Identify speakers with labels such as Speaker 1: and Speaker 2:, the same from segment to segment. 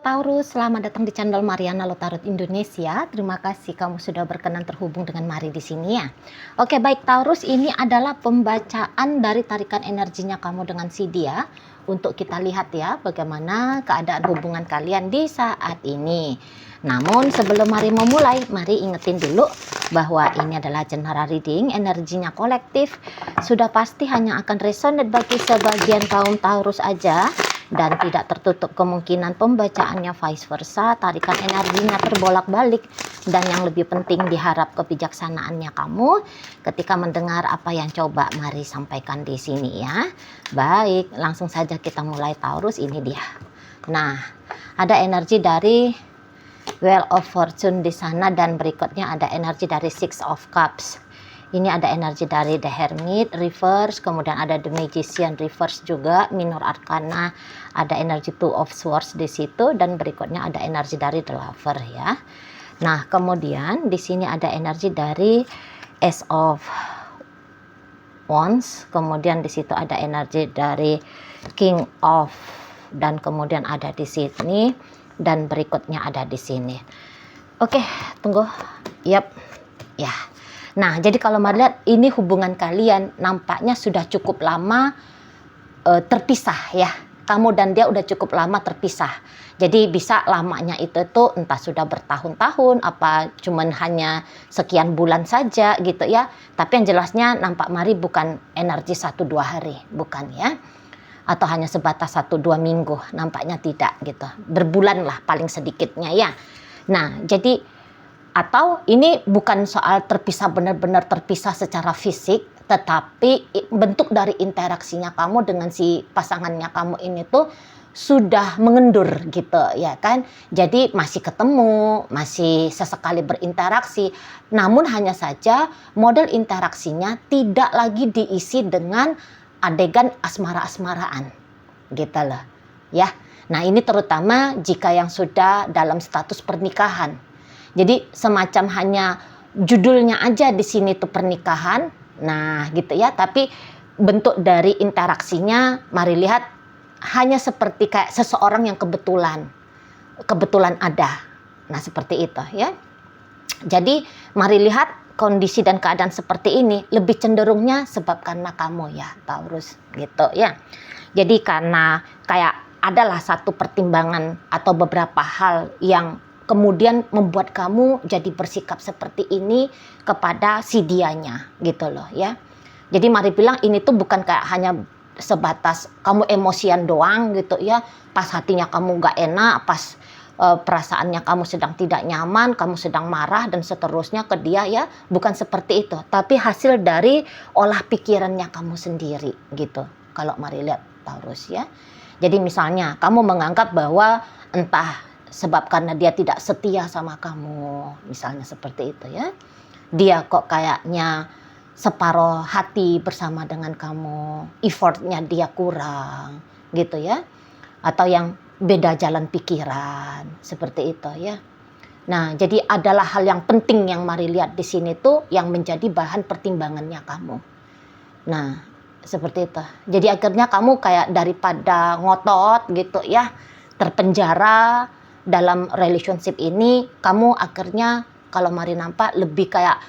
Speaker 1: Taurus, selamat datang di channel Mariana Lotarot Indonesia. Terima kasih kamu sudah berkenan terhubung dengan Mari di sini ya. Oke, baik Taurus, ini adalah pembacaan dari tarikan energinya kamu dengan si dia untuk kita lihat ya bagaimana keadaan hubungan kalian di saat ini. Namun sebelum Mari memulai, mari ingetin dulu bahwa ini adalah general reading, energinya kolektif, sudah pasti hanya akan resonate bagi sebagian kaum Taurus aja. Dan tidak tertutup kemungkinan pembacaannya vice versa, tarikan energinya terbolak-balik. Dan yang lebih penting diharap kebijaksanaannya kamu ketika mendengar apa yang coba Mari sampaikan di sini ya. Baik, langsung saja kita mulai Taurus, ini dia. Nah, ada energi dari Wheel of Fortune di sana dan berikutnya ada energi dari Six of Cups. Ini ada energi dari The Hermit reverse, kemudian ada The Magician reverse juga, minor arcana, ada energi Two of Swords di situ dan berikutnya ada energi dari The Lover ya. Nah, kemudian di sini ada energi dari Ace of Wands, kemudian di situ ada energi dari King of, dan kemudian ada di sini dan berikutnya ada di sini. Oke, tunggu. Yap. Ya. Nah, jadi kalau Mari lihat ini hubungan kalian nampaknya sudah cukup lama terpisah ya. Kamu dan dia udah cukup lama terpisah. Jadi bisa lamanya itu tuh entah sudah bertahun-tahun apa cuman hanya sekian bulan saja gitu ya. Tapi yang jelasnya nampak Mari bukan energi 1-2 hari, bukan ya. Atau hanya sebatas 1-2 minggu, nampaknya tidak gitu. Berbulan lah paling sedikitnya ya. Nah, jadi atau ini bukan soal terpisah, benar-benar terpisah secara fisik, tetapi bentuk dari interaksinya kamu dengan si pasangannya kamu ini tuh sudah mengendur gitu ya kan. Jadi masih ketemu, masih sesekali berinteraksi, namun hanya saja model interaksinya tidak lagi diisi dengan adegan asmara-asmaraan gitu loh ya. Nah, ini terutama jika yang sudah dalam status pernikahan. Jadi semacam hanya judulnya aja di sini tuh pernikahan. Nah, gitu ya, tapi bentuk dari interaksinya Mari lihat hanya seperti kayak seseorang yang kebetulan ada. Nah, seperti itu ya. Jadi Mari lihat kondisi dan keadaan seperti ini lebih cenderungnya sebab karena kamu ya Taurus gitu ya. Jadi karena kayak adalah satu pertimbangan atau beberapa hal yang kemudian membuat kamu jadi bersikap seperti ini kepada si dianya gitu loh ya. Jadi Mari bilang ini tuh bukan kayak hanya sebatas kamu emosian doang gitu ya. Pas hatinya kamu gak enak, pas perasaannya kamu sedang tidak nyaman, kamu sedang marah dan seterusnya ke dia ya. Bukan seperti itu, tapi hasil dari olah pikirannya kamu sendiri gitu. Kalau Mari lihat Taurus ya. Jadi misalnya kamu menganggap bahwa entah sebab karena dia tidak setia sama kamu, misalnya seperti itu ya. Dia kok kayaknya separuh hati bersama dengan kamu, effortnya dia kurang gitu ya. Atau yang beda jalan pikiran, seperti itu ya. Nah, jadi adalah hal yang penting yang Mari lihat di sini tuh yang menjadi bahan pertimbangannya kamu. Nah, seperti itu. Jadi akhirnya kamu kayak daripada ngotot gitu ya, terpenjara dalam relationship ini, kamu akhirnya kalau Mari nampak lebih kayak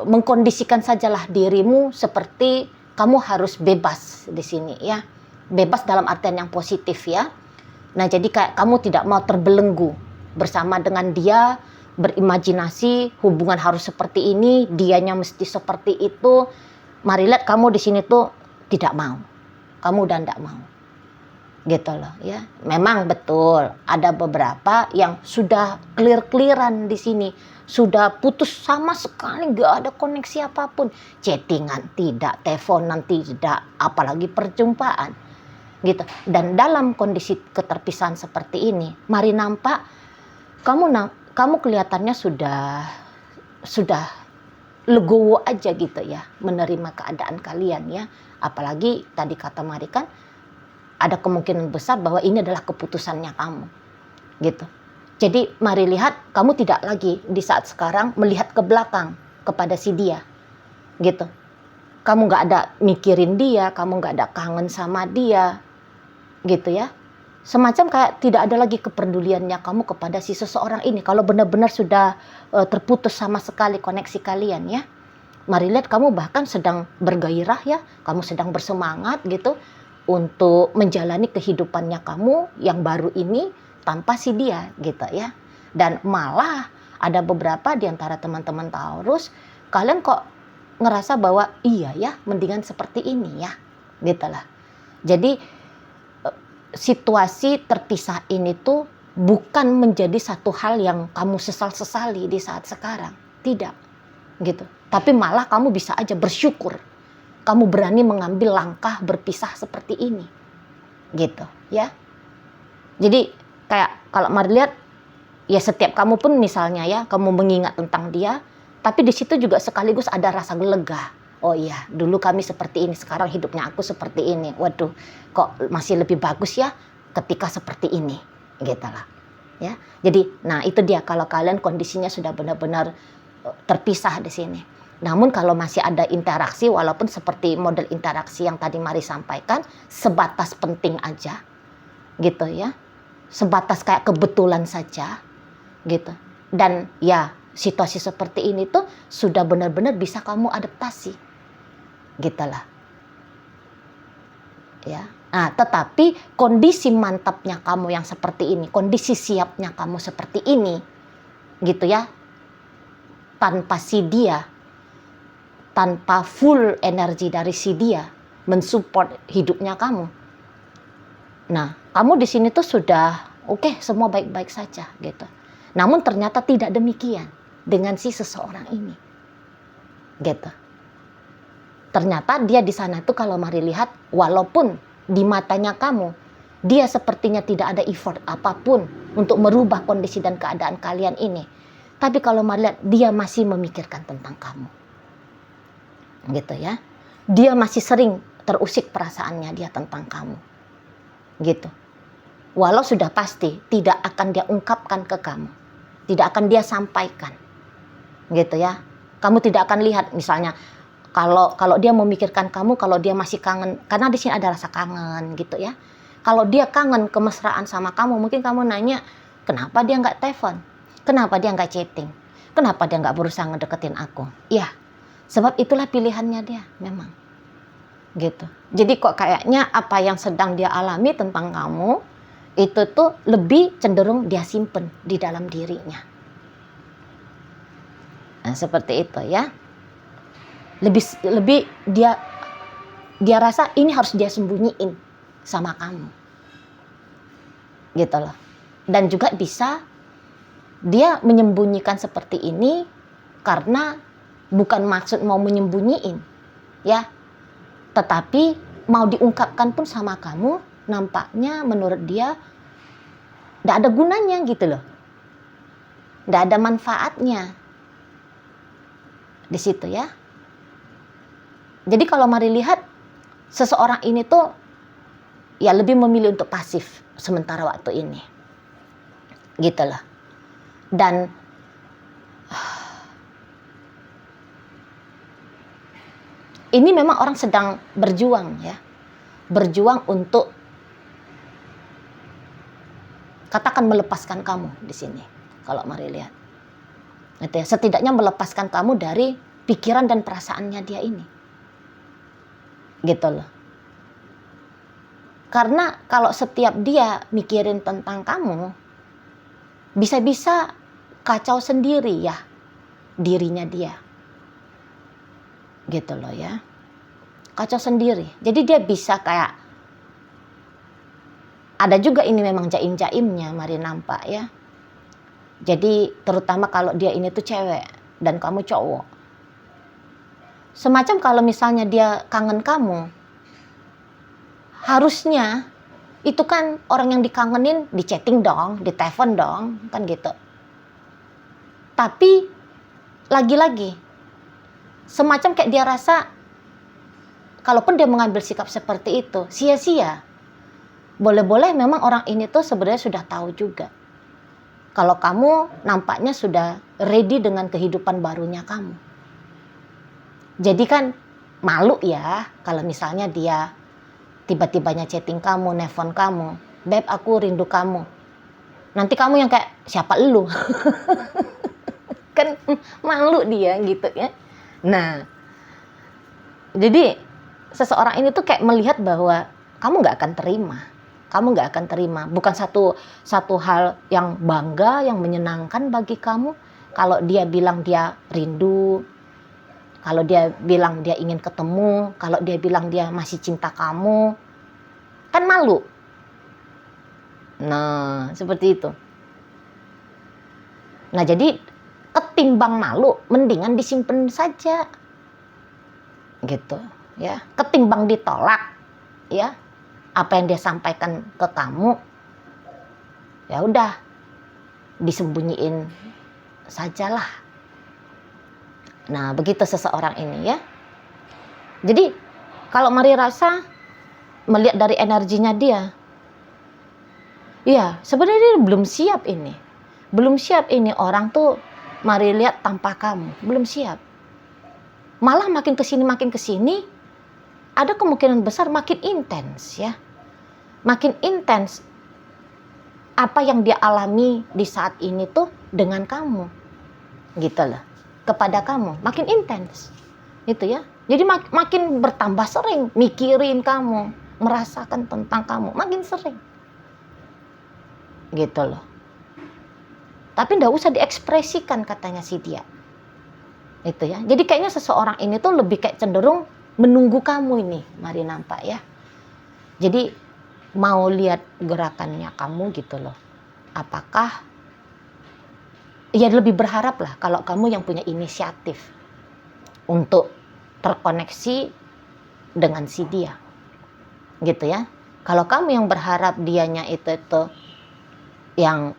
Speaker 1: mengkondisikan sajalah dirimu seperti kamu harus bebas di sini ya. Bebas dalam artian yang positif ya. Nah, jadi kayak kamu tidak mau terbelenggu bersama dengan dia, berimajinasi hubungan harus seperti ini, dianya mesti seperti itu. Mari lihat kamu di sini tuh tidak mau. Kamu udah tidak mau. Gitu loh ya. Memang betul ada beberapa yang sudah clear-clearan di sini, sudah putus sama sekali, gak ada koneksi apapun, chattingan tidak, teleponan tidak, apalagi perjumpaan gitu. Dan dalam kondisi keterpisahan seperti ini Mari nampak kamu kelihatannya sudah legowo aja gitu ya menerima keadaan kalian ya. Apalagi tadi kata Mari kan ada kemungkinan besar bahwa ini adalah keputusannya kamu gitu. Jadi Mari lihat kamu tidak lagi di saat sekarang melihat ke belakang kepada si dia gitu. Kamu gak ada mikirin dia, kamu gak ada kangen sama dia gitu ya. semacam kayak tidak ada lagi kepeduliannya kamu kepada si seseorang ini. Kalau benar-benar sudah terputus sama sekali koneksi kalian ya. Mari lihat kamu bahkan sedang bergairah ya, kamu sedang bersemangat gitu untuk menjalani kehidupannya kamu yang baru ini tanpa si dia gitu ya. Dan malah ada beberapa di antara teman-teman Taurus, kalian kok ngerasa bahwa iya ya, mendingan seperti ini ya, gitu lah. Jadi situasi terpisah ini tuh bukan menjadi satu hal yang kamu sesali di saat sekarang, tidak, gitu. Tapi malah kamu bisa aja bersyukur, kamu berani mengambil langkah berpisah seperti ini, gitu, ya. Jadi kayak kalau mari lihat, ya setiap kamu pun misalnya ya, kamu mengingat tentang dia, tapi di situ juga sekaligus ada rasa lega. Oh iya, dulu kami seperti ini, sekarang hidupnya aku seperti ini. Waduh, kok masih lebih bagus ya ketika seperti ini, gitu lah. Ya, jadi, nah itu dia kalau kalian kondisinya sudah benar-benar terpisah di sini. Namun kalau masih ada interaksi, walaupun seperti model interaksi yang tadi Mari sampaikan, sebatas penting aja, gitu ya, sebatas kayak kebetulan saja, gitu. Dan ya situasi seperti ini tuh sudah benar-benar bisa kamu adaptasi, gitulah. Ya. Nah, tetapi kondisi mantapnya kamu yang seperti ini, kondisi siapnya kamu seperti ini, gitu ya, tanpa si dia, tanpa full energi dari si dia mensupport hidupnya kamu. Nah, kamu di sini tuh sudah oke, semua baik-baik saja gitu. Namun ternyata tidak demikian dengan si seseorang ini. Gitu. Ternyata dia di sana tuh kalau Mari lihat, walaupun di matanya kamu dia sepertinya tidak ada effort apapun untuk merubah kondisi dan keadaan kalian ini. Tapi kalau Mari lihat, dia masih memikirkan tentang kamu. Gitu ya, dia masih sering terusik perasaannya dia tentang kamu, gitu. Walau sudah pasti tidak akan dia ungkapkan ke kamu, tidak akan dia sampaikan, gitu ya. Kamu tidak akan lihat misalnya kalau dia memikirkan kamu, kalau dia masih kangen, karena di sini ada rasa kangen, gitu ya. Kalau dia kangen kemesraan sama kamu, mungkin kamu nanya, kenapa dia nggak telepon, kenapa dia nggak chatting, kenapa dia nggak berusaha ngedeketin aku, ya. Sebab itulah pilihannya dia memang, gitu. Jadi kok kayaknya apa yang sedang dia alami tentang kamu itu tuh lebih cenderung dia simpen di dalam dirinya. Nah, seperti itu ya. Lebih dia rasa ini harus dia sembunyiin sama kamu, gitu loh. Dan juga bisa dia menyembunyikan seperti ini karena bukan maksud mau menyembunyiin, ya, tetapi mau diungkapkan pun sama kamu, nampaknya menurut dia tidak ada gunanya gitu loh, tidak ada manfaatnya di situ ya. Jadi kalau Mari lihat, seseorang ini tuh ya lebih memilih untuk pasif sementara waktu ini, gitu loh. Dan ini memang orang sedang berjuang ya. Berjuang untuk katakan melepaskan kamu di sini. Kalau Mari lihat. Gitu ya, setidaknya melepaskan kamu dari pikiran dan perasaannya dia ini. Gitu loh. Karena kalau setiap dia mikirin tentang kamu, bisa-bisa kacau sendiri ya dirinya dia. Gitu loh ya, kacau sendiri. Jadi dia bisa kayak ada juga ini memang jaim-jaimnya Mari nampak ya. Jadi terutama kalau dia ini tuh cewek dan kamu cowok, semacam kalau misalnya dia kangen kamu, harusnya itu kan orang yang dikangenin di chatting dong, di telepon dong, kan gitu. Tapi lagi-lagi semacam kayak dia rasa, kalaupun dia mengambil sikap seperti itu, sia-sia. Boleh-boleh memang orang ini tuh sebenarnya sudah tahu juga. Kalau kamu nampaknya sudah ready dengan kehidupan barunya kamu. Jadi kan malu ya, kalau misalnya dia tiba-tibanya chatting kamu, nelfon kamu. Beb, aku rindu kamu. Nanti kamu yang kayak, siapa elu? Kan malu dia gitu ya. Nah, jadi seseorang ini tuh kayak melihat bahwa kamu nggak akan terima. Kamu nggak akan terima. Bukan satu hal yang bangga, yang menyenangkan bagi kamu. Kalau dia bilang dia rindu, kalau dia bilang dia ingin ketemu, kalau dia bilang dia masih cinta kamu, kan malu. Nah, seperti itu. Nah, jadi ketimbang malu, mendingan disimpan saja. Gitu, ya. Ketimbang ditolak, ya. Apa yang dia sampaikan ke kamu, ya udah disembunyiin sajalah. Nah, begitu seseorang ini ya. Jadi kalau Mari rasa melihat dari energinya dia, ya sebenarnya dia belum siap ini. Belum siap ini orang tuh Mari lihat tanpa kamu, belum siap. Malah makin kesini, ada kemungkinan besar makin intens ya. Makin intens apa yang dia alami di saat ini tuh dengan kamu. Gitu loh. Kepada kamu, makin intens. Itu ya. Jadi makin bertambah sering mikirin kamu, merasakan tentang kamu, makin sering. Gitu loh. Tapi enggak usah diekspresikan katanya si dia. Itu ya. Jadi kayaknya seseorang ini tuh lebih kayak cenderung menunggu kamu ini, Mari nampak ya. Jadi mau lihat gerakannya kamu gitu loh. Apakah ya lebih berharap lah kalau kamu yang punya inisiatif untuk terkoneksi dengan si dia. Gitu ya. Kalau kamu yang berharap dianya itu yang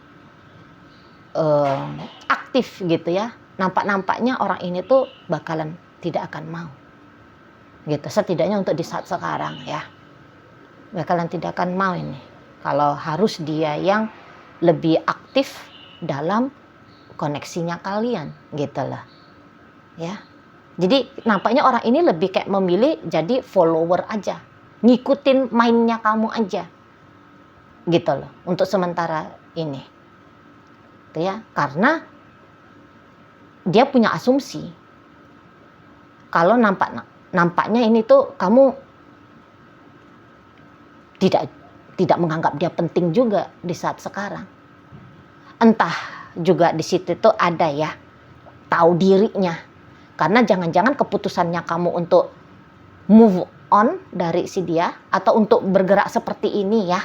Speaker 1: aktif gitu ya. Nampak-nampaknya orang ini tuh bakalan tidak akan mau. Gitu. Setidaknya untuk di saat sekarang ya. Bakalan tidak akan mau ini. Kalau harus dia yang lebih aktif dalam koneksinya kalian gitu lah ya. Jadi nampaknya orang ini lebih kayak memilih jadi follower aja, ngikutin mainnya kamu aja gitu loh untuk sementara ini gitu ya. Karena dia punya asumsi kalau nampaknya ini tuh kamu tidak menganggap dia penting juga di saat sekarang. Entah juga di situ tuh ada ya tahu dirinya, karena jangan-jangan keputusannya kamu untuk move on dari si dia atau untuk bergerak seperti ini ya,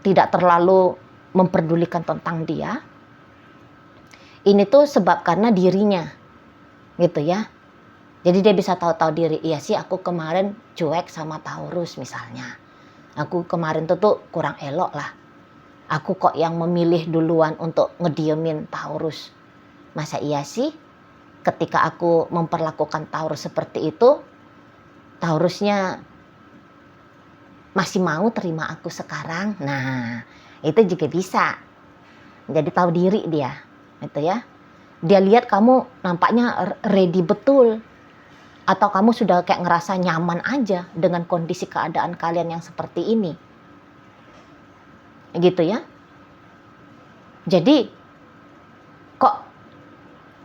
Speaker 1: tidak terlalu memperdulikan tentang dia, ini tuh sebab karena dirinya gitu ya. Jadi dia bisa tahu-tahu diri, iya sih aku kemarin cuek sama Taurus misalnya, aku kemarin tuh kurang elok lah. Aku kok yang memilih duluan untuk ngediemin Taurus. Masa iya sih ketika aku memperlakukan Taurus seperti itu, Taurusnya masih mau terima aku sekarang? Nah, itu juga bisa. Jadi tahu diri dia. Itu ya. Dia lihat kamu nampaknya ready betul. Atau kamu sudah kayak ngerasa nyaman aja dengan kondisi keadaan kalian yang seperti ini. Gitu ya. Jadi kok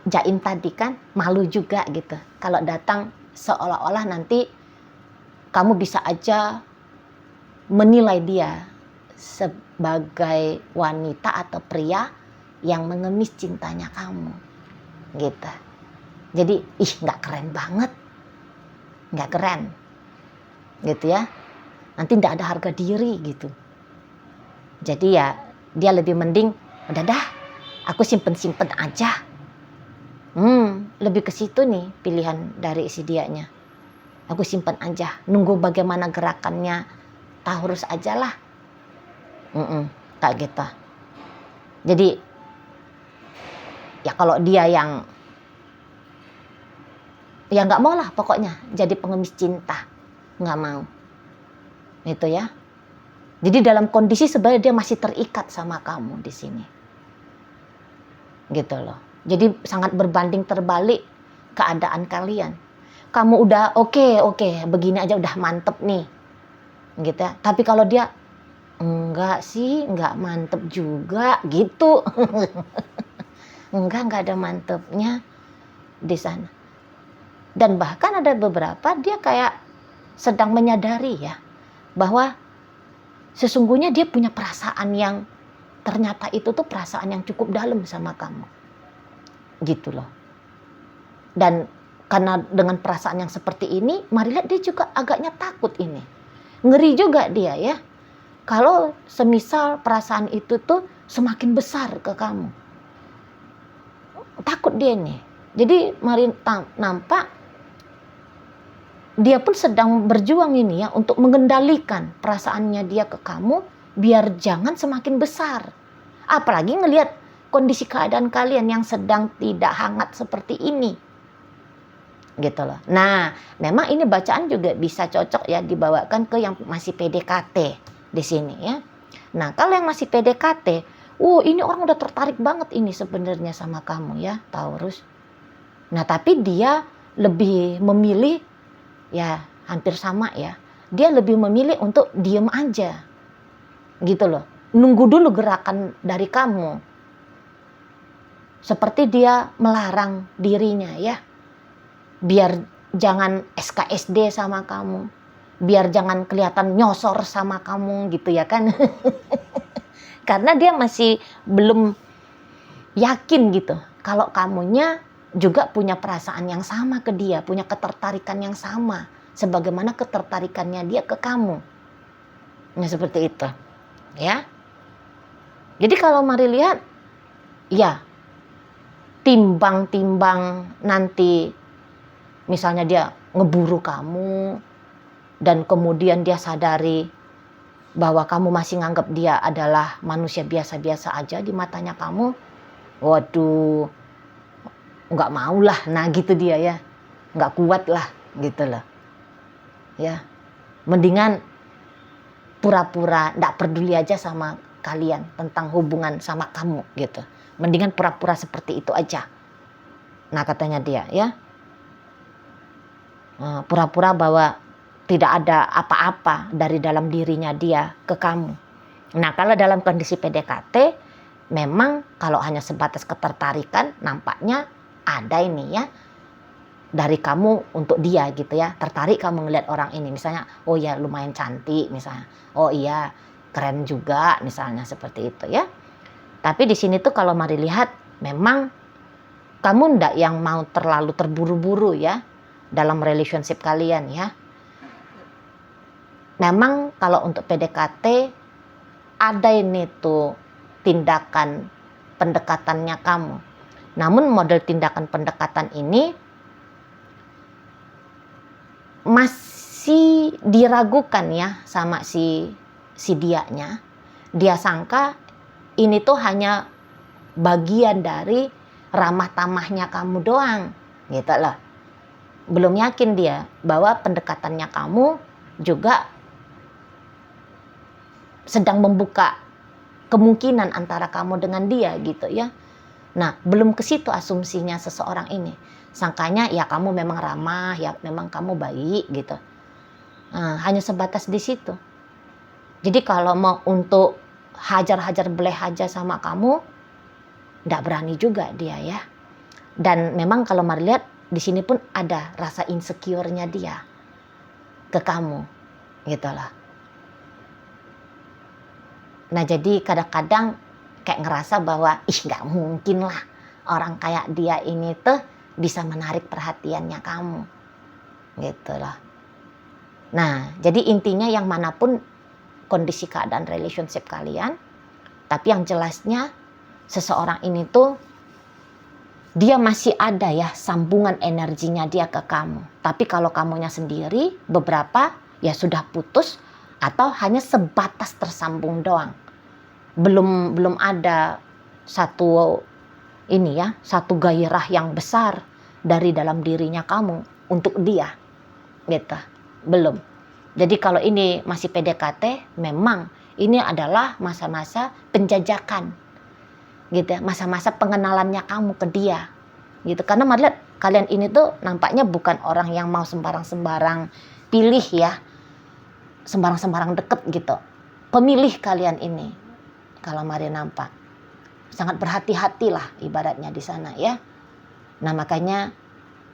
Speaker 1: Jaim tadi kan malu juga gitu kalau datang seolah-olah nanti kamu bisa aja menilai dia sebagai wanita atau pria yang mengemis cintanya kamu gitu. Jadi nggak keren banget, nggak keren gitu ya, nanti nggak ada harga diri gitu. Jadi ya dia lebih mending udah dah aku simpen aja. Lebih ke situ nih pilihan dari si dianya. Aku simpen aja, nunggu bagaimana gerakannya Taurus aja lah. Kayak gitu. Jadi ya kalau dia yang ya nggak mau lah pokoknya jadi pengemis cinta, nggak mau. Itu ya. Jadi dalam kondisi sebenarnya dia masih terikat sama kamu di sini. Gitu loh. Jadi sangat berbanding terbalik keadaan kalian. Kamu udah oke, begini aja udah mantep nih. Gitu ya. Tapi kalau dia enggak sih, enggak mantep juga gitu. Enggak ada mantepnya di sana. Dan bahkan ada beberapa dia kayak sedang menyadari ya, bahwa sesungguhnya dia punya perasaan yang ternyata itu tuh perasaan yang cukup dalam sama kamu. Gitu loh. Dan karena dengan perasaan yang seperti ini, mari lihat dia juga agaknya takut ini. Ngeri juga dia ya. Kalau semisal perasaan itu tuh semakin besar ke kamu. Takut dia nih. Jadi mari nampak dia pun sedang berjuang ini ya untuk mengendalikan perasaannya dia ke kamu biar jangan semakin besar. Apalagi ngelihat kondisi keadaan kalian yang sedang tidak hangat seperti ini. Gitu loh. Nah, memang ini bacaan juga bisa cocok ya dibawakan ke yang masih PDKT di sini ya. Nah, kalau yang masih PDKT, ini orang udah tertarik banget ini sebenarnya sama kamu ya, Taurus. Nah, tapi dia lebih memilih ya hampir sama ya. Dia lebih memilih untuk diem aja. Gitu loh. Nunggu dulu gerakan dari kamu. Seperti dia melarang dirinya ya. Biar jangan SKSD sama kamu. Biar jangan kelihatan nyosor sama kamu gitu ya kan. Karena dia masih belum yakin gitu. Kalau kamunya juga punya perasaan yang sama ke dia. Punya ketertarikan yang sama. Sebagaimana ketertarikannya dia ke kamu. Nah seperti itu. Ya. Jadi kalau mari lihat. Ya. Timbang-timbang nanti. Misalnya dia ngeburu kamu dan kemudian dia sadari bahwa kamu masih nganggap dia adalah manusia biasa-biasa aja di matanya kamu. Waduh, nggak mau lah. Nah gitu dia ya, nggak kuat lah gitu loh. Ya, mendingan pura-pura nggak peduli aja sama kalian tentang hubungan sama kamu gitu. Mendingan pura-pura seperti itu aja. Nah katanya dia ya. Pura-pura bahwa tidak ada apa-apa dari dalam dirinya dia ke kamu. Nah kalau dalam kondisi PDKT memang kalau hanya sebatas ketertarikan nampaknya ada ini ya dari kamu untuk dia gitu ya, tertarik kamu ngelihat orang ini misalnya, oh ya lumayan cantik misalnya, oh iya keren juga misalnya seperti itu ya. Tapi di sini tuh kalau mari lihat memang kamu ndak yang mau terlalu terburu-buru ya dalam relationship kalian ya. Memang kalau untuk PDKT ada ini tuh tindakan pendekatannya kamu. Namun model tindakan pendekatan ini masih diragukan ya sama si dianya. Dia sangka ini tuh hanya bagian dari ramah tamahnya kamu doang gitu loh. Belum yakin dia bahwa pendekatannya kamu juga sedang membuka kemungkinan antara kamu dengan dia gitu ya. Nah belum ke situ asumsinya seseorang ini. Sangkanya ya kamu memang ramah, ya memang kamu baik gitu. Nah, hanya sebatas di situ. Jadi kalau mau untuk hajar-hajar beleh aja sama kamu, nggak berani juga dia ya. Dan memang kalau mari lihat di sini pun ada rasa insecure-nya dia ke kamu, gitu lah. Nah jadi kadang-kadang kayak ngerasa bahwa nggak mungkin lah orang kayak dia ini tuh bisa menarik perhatiannya kamu, gitu lah. Nah jadi intinya yang manapun kondisi keadaan relationship kalian, tapi yang jelasnya seseorang ini tuh dia masih ada ya sambungan energinya dia ke kamu. Tapi kalau kamunya sendiri beberapa ya sudah putus atau hanya sebatas tersambung doang. Belum ada satu ini ya, satu gairah yang besar dari dalam dirinya kamu untuk dia. Gitu. Belum. Jadi kalau ini masih PDKT, memang ini adalah masa-masa penjajakan. Gitu ya, masa-masa pengenalannya kamu ke dia gitu. Karena lihat kalian ini tuh nampaknya bukan orang yang mau sembarang-sembarang pilih ya, sembarang-sembarang deket gitu. pemilih kalian ini. Kalau Mari nampak sangat berhati-hatilah ibaratnya di sana ya. Nah makanya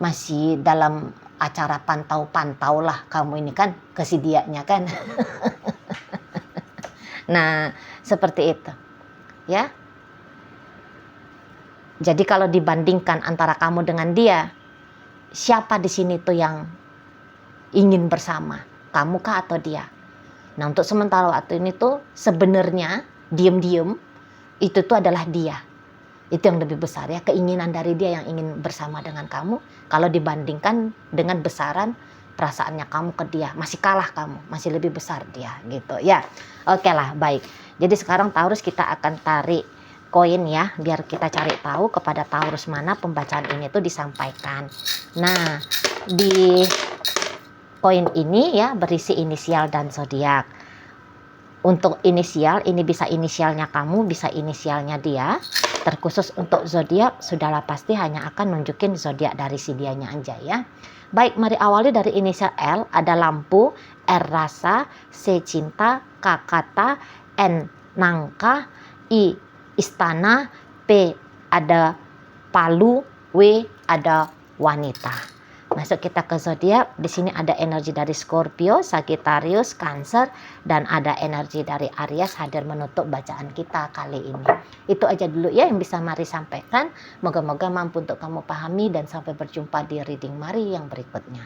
Speaker 1: masih dalam acara pantau-pantau lah kamu ini kan kesidianya kan. Nah seperti itu ya. Jadi kalau dibandingkan antara kamu dengan dia, siapa di sini tuh yang ingin bersama, kamu kah atau dia? Nah untuk sementara waktu ini tuh sebenarnya diem-diem itu tuh adalah dia. Itu yang lebih besar ya, keinginan dari dia yang ingin bersama dengan kamu. Kalau dibandingkan dengan besaran perasaannya kamu ke dia, masih kalah kamu, masih lebih besar dia gitu ya. Oke lah, baik. Jadi sekarang Taurus kita akan tarik koin ya, biar kita cari tahu kepada Taurus mana pembacaan ini tuh disampaikan. Nah, di koin ini ya berisi inisial dan zodiak. Untuk inisial, ini bisa inisialnya kamu, bisa inisialnya dia. Terkhusus untuk zodiak, sudahlah pasti hanya akan nunjukin zodiak dari si dianya aja ya. Baik, mari awali dari inisial L, ada lampu, R rasa, C cinta, K kata, N nangka, I istana, P ada palu, W ada wanita. Masuk kita ke zodiak. Di sini ada energi dari Scorpio, Sagittarius, Cancer, dan ada energi dari Aries hadir menutup bacaan kita kali ini. Itu aja dulu ya yang bisa Mari sampaikan. Moga-moga mampu untuk kamu pahami dan sampai berjumpa di reading Mari yang berikutnya.